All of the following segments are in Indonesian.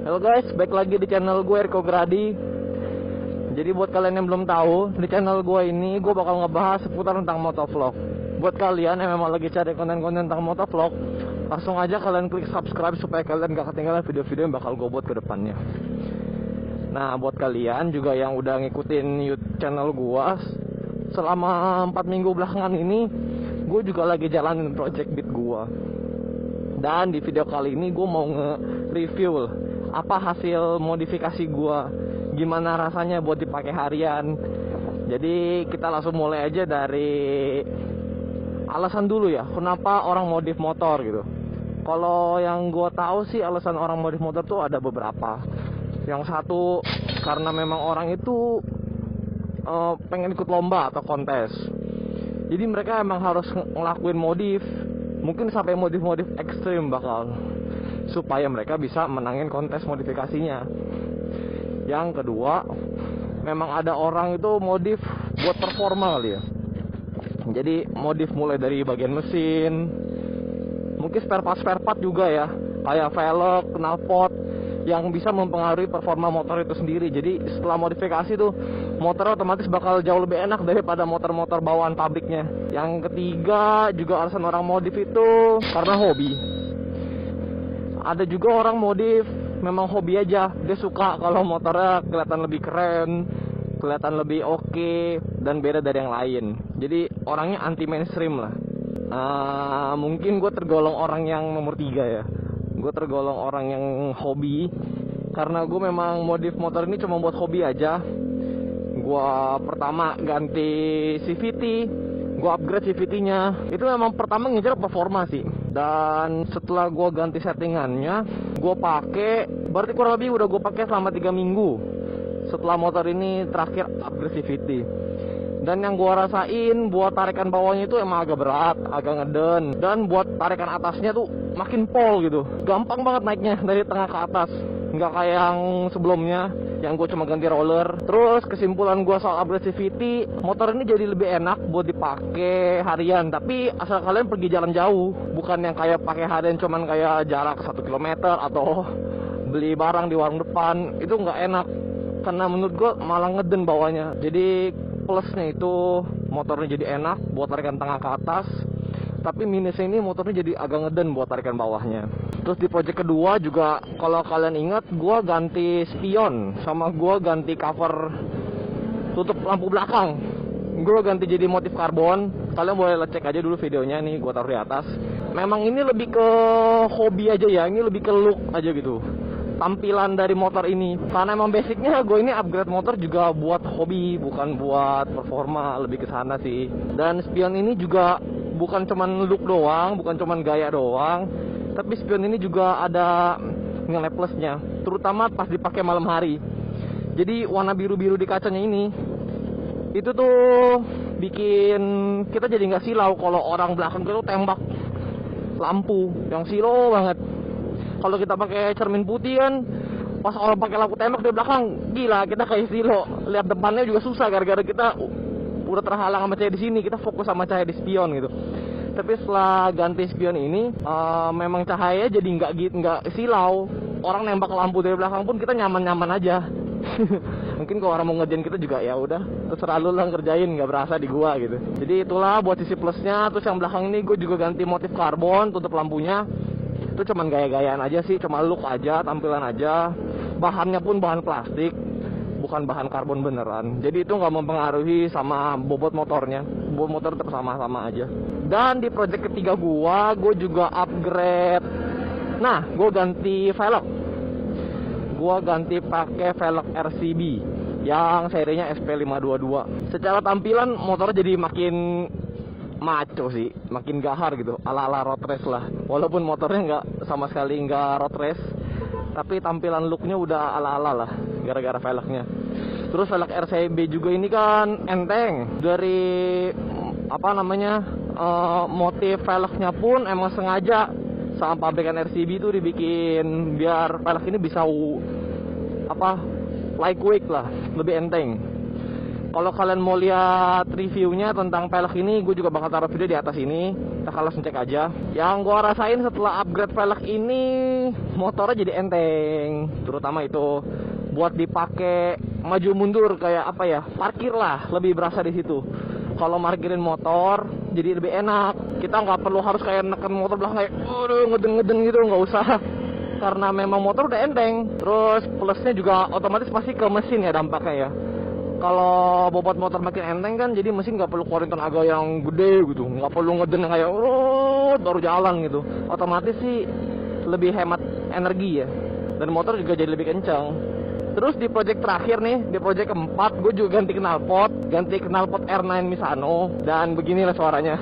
Halo guys, balik lagi di channel gue Erko Gradi. Jadi buat kalian yang belum tahu, di channel gue ini gue bakal ngebahas seputar tentang motovlog. Buat kalian yang memang lagi cari konten-konten tentang motovlog, langsung aja kalian klik subscribe supaya kalian gak ketinggalan video-video yang bakal gue buat ke depannya. Nah, buat kalian juga yang udah ngikutin YouTube channel gue selama 4 minggu belakangan ini, gue juga lagi jalanin project beat gue. Dan di video kali ini gue mau nge-review apa hasil modifikasi gua, gimana rasanya buat dipakai harian. Jadi kita langsung mulai aja dari alasan dulu ya, kenapa orang modif motor gitu. Kalau yang gua tahu sih alasan orang modif motor tuh ada beberapa. Yang satu karena memang orang itu pengen ikut lomba atau kontes. Jadi mereka emang harus ngelakuin modif, mungkin sampai modif-modif ekstrim bakal, supaya mereka bisa menangin kontes modifikasinya. Yang kedua, memang ada orang itu modif buat performa kali ya. Jadi modif mulai dari bagian mesin, mungkin spare part juga ya, kayak velg, knalpot, yang bisa mempengaruhi performa motor itu sendiri. Jadi setelah modifikasi tuh motor otomatis bakal jauh lebih enak daripada motor-motor bawaan pabriknya. Yang ketiga juga alasan orang modif itu karena hobi. Ada juga orang modif memang hobi aja, dia suka kalau motornya kelihatan lebih keren, kelihatan lebih oke, dan beda dari yang lain. Jadi orangnya anti mainstream lah. Mungkin gue tergolong orang yang nomor 3 ya. Gue tergolong orang yang hobi, karena gue memang modif motor ini cuma buat hobi aja. Gue pertama ganti CVT, gue upgrade CVT-nya. Itu memang pertama ngejar performa sih. Dan setelah gue ganti settingannya, gue pakai, berarti kurang lebih udah gue pakai selama 3 minggu setelah motor ini terakhir upgrade CVT. Dan yang gue rasain buat tarikan bawahnya itu emang agak berat, agak ngeden. Dan buat tarikan atasnya tuh makin pol gitu, gampang banget naiknya dari tengah ke atas, nggak kayak yang sebelumnya yang gue cuma ganti roller. Terus kesimpulan gue soal upgrade CVT, motor ini jadi lebih enak buat dipakai harian, tapi asal kalian pergi jalan jauh, bukan yang kayak pakai harian cuman kayak jarak 1 km atau beli barang di warung depan. Itu nggak enak, karena menurut gue malah ngeden bawahnya. Jadi plusnya itu motornya jadi enak buat tarikan tengah ke atas, tapi minusnya ini motornya jadi agak ngeden buat tarikan bawahnya. Terus di project kedua juga, kalau kalian ingat, gue ganti spion sama gue ganti cover tutup lampu belakang. Gue ganti jadi motif karbon. Kalian boleh cek aja dulu videonya nih, gue taruh di atas. Memang ini lebih ke hobi aja ya, ini lebih ke look aja gitu, tampilan dari motor ini. Karena emang basicnya gue ini upgrade motor juga buat hobi, bukan buat performa, lebih ke sana sih. Dan spion ini juga bukan cuman look doang, bukan cuman gaya doang, tapi spion ini juga ada nilai plusnya, terutama pas dipakai malam hari. Jadi warna biru-biru di kacanya ini, itu tuh bikin kita jadi nggak silau kalau orang belakang kita tuh tembak lampu yang silau banget. Kalau kita pakai cermin putih kan, pas orang pakai lampu tembak di belakang, gila kita kayak silo. Lihat depannya juga susah gara-gara kita udah terhalang sama cahaya di sini, kita fokus sama cahaya di spion gitu. Tapi setelah ganti spion ini, memang cahaya jadi nggak silau. Orang nembak lampu dari belakang pun kita nyaman-nyaman aja. Mungkin kalau orang mau ngerjain kita juga ya udah terserah lu lah ngerjain, nggak berasa di gua gitu. Jadi itulah buat sisi plusnya. Terus yang belakang ini gue juga ganti motif karbon tutup lampunya. Itu cuman gaya-gayaan aja sih, cuma look aja, tampilan aja. Bahannya pun bahan plastik, bukan bahan karbon beneran. Jadi itu nggak mempengaruhi sama bobot motornya. Bobot motor tetap sama-sama aja. Dan di project ketiga gue juga upgrade. Nah, gue ganti velg. Gue ganti pakai velg RCB yang serinya SP522. Secara tampilan motor jadi makin maco sih, makin gahar gitu, ala-ala road race lah. Walaupun motornya nggak sama sekali nggak road race, tapi tampilan looknya udah ala-ala lah gara-gara velgnya. Terus velg RCB juga ini kan enteng. Dari motif velgnya pun emang sengaja sama pabrikan RCB itu dibikin biar velg ini bisa lightweight lah, lebih enteng. Kalau kalian mau lihat reviewnya tentang pelek ini, gue juga bakal taruh video di atas ini. Kita langsung cek aja. Yang gue rasain setelah upgrade pelek ini, motornya jadi enteng. Terutama itu buat dipakai maju mundur kayak apa ya, parkir lah, lebih berasa di situ. Kalau parkirin motor jadi lebih enak. Kita nggak perlu harus kayak neken motor belakang kayak ngeden gitu, nggak usah. Karena memang motor udah enteng. Terus plusnya juga otomatis pasti ke mesin ya dampaknya ya. Kalau bobot motor makin enteng kan, jadi mesin nggak perlu keluarin tenaga yang gede gitu, nggak perlu ngeden kayak baru jalan gitu. Otomatis sih lebih hemat energi ya, dan motor juga jadi lebih kencang. Terus di project terakhir nih, di project keempat, gue juga ganti knalpot R9 Misano, dan beginilah suaranya.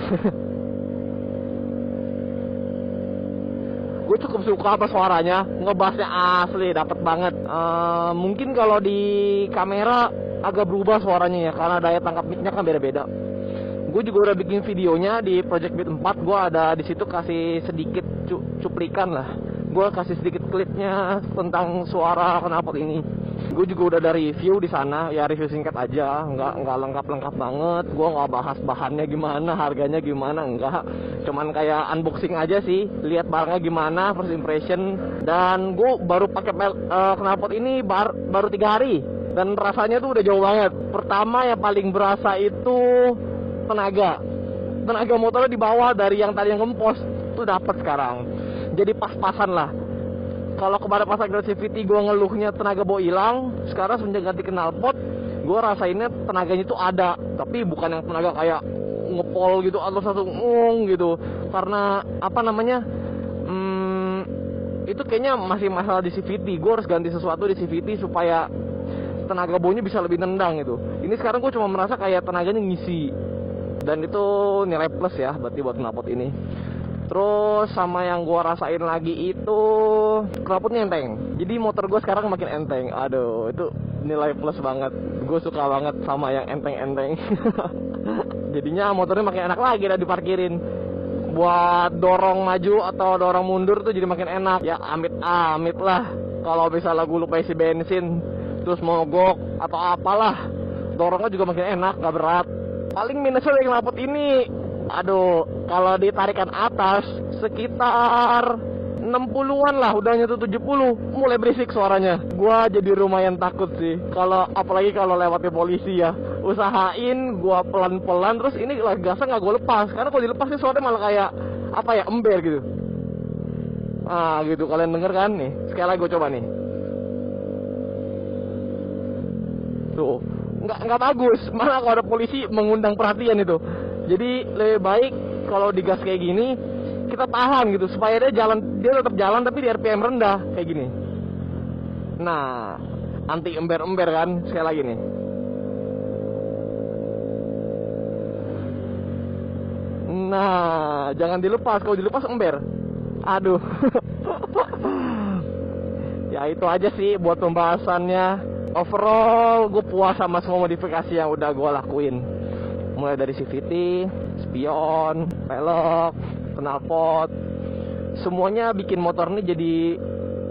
Gue cukup suka apa suaranya, ngebassnya asli, dapet banget. Mungkin kalau di kamera agak berubah suaranya ya, karena daya tangkap mic-nya kan beda-beda. Gue juga udah bikin videonya di Project Beat 4, gue ada di situ kasih sedikit cuplikan lah. Gue kasih sedikit klipnya tentang suara knalpot ini. Gue juga udah ada review di sana, ya review singkat aja, nggak lengkap banget. Gue nggak bahas bahannya gimana, harganya gimana, enggak. Cuman kayak unboxing aja sih, lihat barangnya gimana, first impression. Dan gue baru pakai knalpot ini baru 3 hari. Dan rasanya tuh udah jauh banget. Pertama yang paling berasa itu tenaga motornya di bawah dari yang tadi yang gempos tuh dapat sekarang. Jadi pas-pasan lah. Kalau kemarin pas aggressivity gue ngeluhnya tenaga bawa hilang, sekarang semenjak ganti knalpot, gue rasainnya tenaganya itu ada, tapi bukan yang tenaga kayak ngepol gitu atau satu gitu. Karena apa namanya? Itu kayaknya masih masalah di CVT. Gue harus ganti sesuatu di CVT supaya tenaga bawanya bisa lebih nendang gitu. Ini sekarang gue cuma merasa kayak tenaganya ngisi, dan itu nilai plus ya berarti buat knalpot ini. Terus sama yang gue rasain lagi itu knalpotnya enteng. Jadi motor gue sekarang makin enteng. Aduh, itu nilai plus banget. Gue suka banget sama yang enteng-enteng. Jadinya motornya makin enak lagi dah diparkirin. Buat dorong maju atau dorong mundur tuh jadi makin enak. Ya amit-amit lah kalau misalnya gue lupa isi bensin, terus mogok atau apalah, dorongnya juga makin enak, gak berat. Paling minusnya dari knalpot ini, aduh, kalau ditarikan atas sekitar 60-an lah, udah nyentuh 70, mulai berisik suaranya. Gua jadi lumayan takut sih, apalagi kalau lewatin polisi ya. Usahain gua pelan-pelan, terus ini gasnya nggak gua lepas, karena kalau dilepas sih suaranya malah kayak apa ya, ember gitu. Gitu, kalian denger kan nih? Sekali lagi gua coba nih. Tuh, nggak bagus, malah kalau ada polisi mengundang perhatian itu. Jadi lebih baik kalau digas kayak gini kita tahan gitu, supaya dia tetap jalan tapi di RPM rendah kayak gini. Nah, anti ember-ember kan. Sekali lagi nih. Nah, jangan dilepas, kalau dilepas ember. Aduh. Ya itu aja sih buat pembahasannya. Overall gue puas sama semua modifikasi yang udah gue lakuin, mulai dari CVT, spion, pelek, knalpot, semuanya bikin motor ini jadi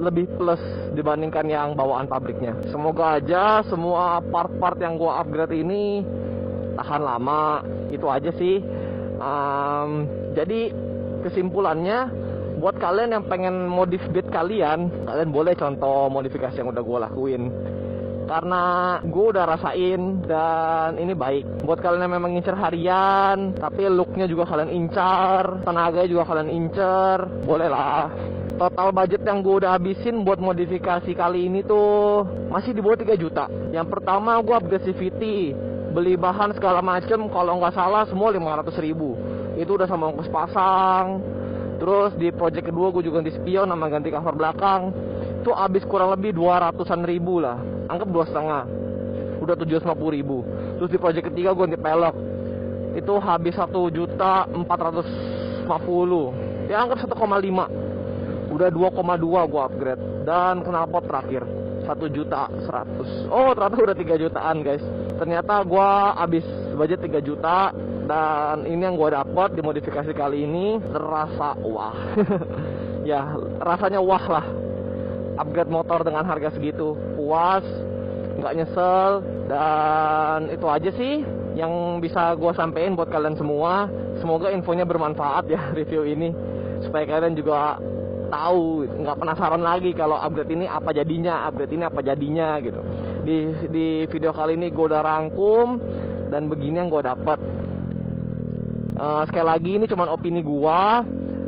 lebih plus dibandingkan yang bawaan pabriknya. Semoga aja semua part-part yang gue upgrade ini tahan lama. Itu aja sih. Jadi kesimpulannya, buat kalian yang pengen modif beat kalian boleh contoh modifikasi yang udah gue lakuin, karena gue udah rasain dan ini baik. Buat kalian yang memang ngincer harian tapi looknya juga kalian incar, tenaganya juga kalian incer, boleh lah. Total budget yang gue udah habisin buat modifikasi kali ini tuh masih di bawah 3 juta. Yang pertama gue upgrade CVT, beli bahan segala macem, kalau nggak salah semua 500.000. Itu udah sama ongkos pasang. Terus di project kedua gue juga ganti spion sama ganti cover belakang. Itu habis kurang lebih 200-an ribu lah, anggap 2,5, udah 750.000. Terus di project ketiga gue ganti pelek, itu habis 1.450.000, ya anggap 1,5, udah 2,2 gue upgrade. Dan knalpot terakhir 1.100.000. Oh ternyata udah 3 jutaan guys. Ternyata gue habis budget 3 juta. Dan ini yang gue dapat di modifikasi kali ini terasa wah. Ya rasanya wah lah. Upgrade motor dengan harga segitu, puas. nggak nyesel. Dan itu aja sih yang bisa gue sampein buat kalian semua. Semoga infonya bermanfaat ya review ini, supaya kalian juga tahu, nggak penasaran lagi kalau upgrade ini apa jadinya gitu. Di video kali ini gue udah rangkum dan begini yang gue dapat. Sekali lagi ini cuma opini gue.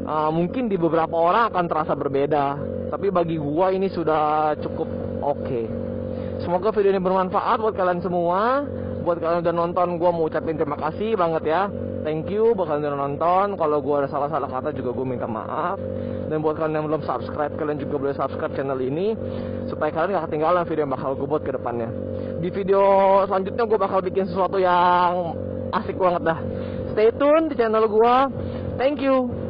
Mungkin di beberapa orang akan terasa berbeda, tapi bagi gue ini sudah cukup oke. Semoga video ini bermanfaat buat kalian semua. Buat kalian udah nonton, gue mau ucapin terima kasih banget ya. Thank you buat kalian udah nonton. Kalau gue ada salah-salah kata juga gue minta maaf. Dan buat kalian yang belum subscribe, kalian juga boleh subscribe channel ini, supaya kalian gak ketinggalan video yang bakal gue buat ke depannya. Di video selanjutnya gue bakal bikin sesuatu yang asik banget dah. Stay tune di channel gue. Thank you.